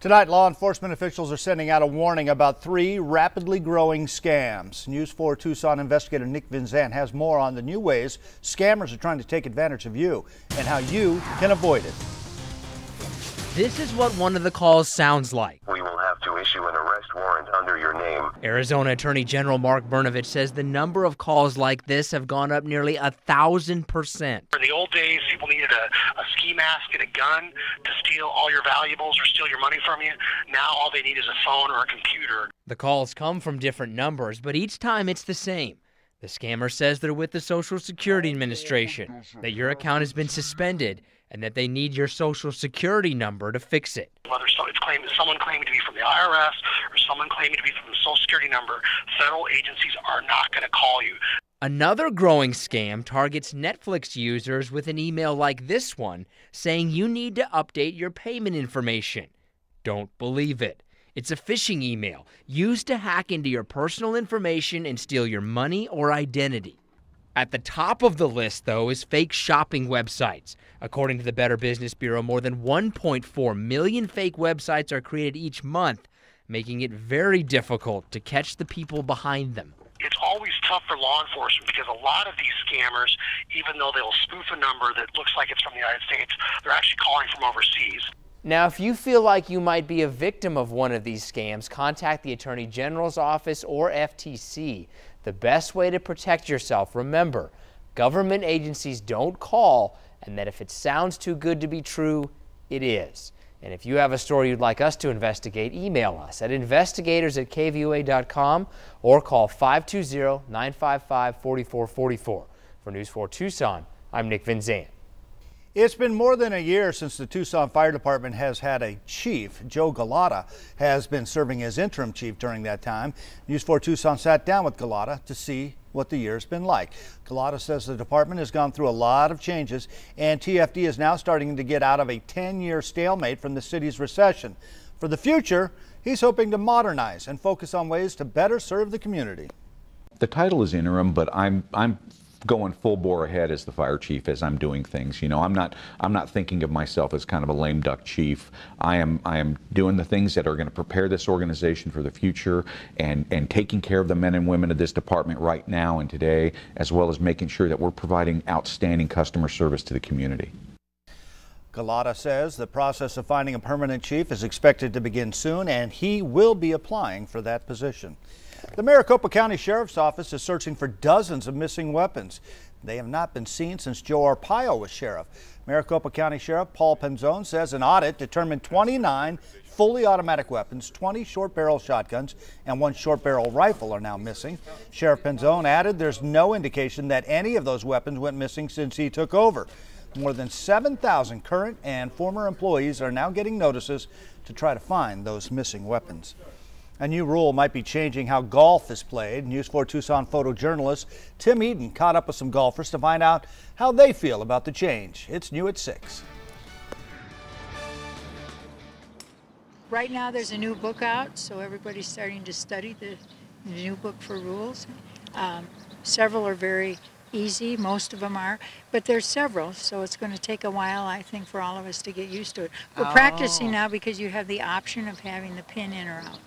Tonight, law enforcement officials are sending out a warning about 3 rapidly growing scams. News 4 Tucson investigator Nick Vinzant has more on the new ways scammers are trying to take advantage of you and how you can avoid it. This is what one of the calls sounds like. We will have to issue an arrest warrant under your name. Arizona Attorney General Mark Brnovich says the number of calls like this have gone up nearly 1,000%. In the old days, people needed a ski mask and a gun to steal all your valuables or steal your money from you. Now all they need is a phone or a computer. The calls come from different numbers, but each time it's the same. The scammer says they're with the Social Security Administration, that your account has been suspended, and that they need your Social Security number to fix it. Whether it's someone claiming to be from the IRS or someone claiming to be from the Social Security number, federal agencies are not going to call you. Another growing scam targets Netflix users with an email like this one saying you need to update your payment information. Don't believe it. It's a phishing email used to hack into your personal information and steal your money or identity. At the top of the list, though, is fake shopping websites. According to the Better Business Bureau, more than 1.4 million fake websites are created each month, making it very difficult to catch the people behind them. It's always tough for law enforcement because a lot of these scammers, even though they'll spoof a number that looks like it's from the United States, they're actually calling from overseas. Now, if you feel like you might be a victim of one of these scams, contact the Attorney General's office or FTC. The best way to protect yourself, remember, government agencies don't call, and that if it sounds too good to be true, it is. And if you have a story you'd like us to investigate, email us at investigators@kvoa.com or call 520-955-4444. For News 4 Tucson, I'm Nick Vinzant. It's been more than a year since the Tucson Fire Department has had a chief. Joe Galata has been serving as interim chief during that time. News 4 Tucson sat down with Galata to see what the year's been like. Galata says the department has gone through a lot of changes, and TFD is now starting to get out of a 10-year stalemate from the city's recession. For the future, he's hoping to modernize and focus on ways to better serve the community. The title is interim, but I'm going full bore ahead as the fire chief as I'm doing things. You know, I'm not thinking of myself as kind of a lame duck chief. I am doing the things that are going to prepare this organization for the future and taking care of the men and women of this department right now and today, as well as making sure that we're providing outstanding customer service to the community. Galata says the process of finding a permanent chief is expected to begin soon, and he will be applying for that position. The Maricopa County Sheriff's Office is searching for dozens of missing weapons. They have not been seen since Joe Arpaio was sheriff. Maricopa County Sheriff Paul Penzone says an audit determined 29 fully automatic weapons, 20 short-barrel shotguns, and 1 short-barrel rifle are now missing. Sheriff Penzone added there's no indication that any of those weapons went missing since he took over. More than 7,000 current and former employees are now getting notices to try to find those missing weapons. A new rule might be changing how golf is played. News 4 Tucson photojournalist Tim Eden caught up with some golfers to find out how they feel about the change. It's new at 6. Right now there's a new book out, so everybody's starting to study the new book for rules. Several are very easy, most of them are, but there's several, so it's going to take a while, I think, for all of us to get used to it. We're practicing now because you have the option of having the pin in or out.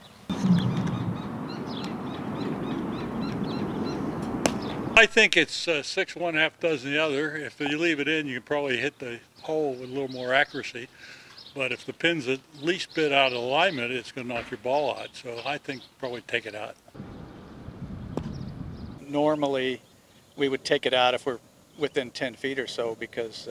I think it's 6 one, half dozen the other. If you leave it in, you can probably hit the hole with a little more accuracy. But if the pin's at least bit out of alignment, it's going to knock your ball out. So I think probably take it out. Normally, we would take it out if we're within 10 feet or so because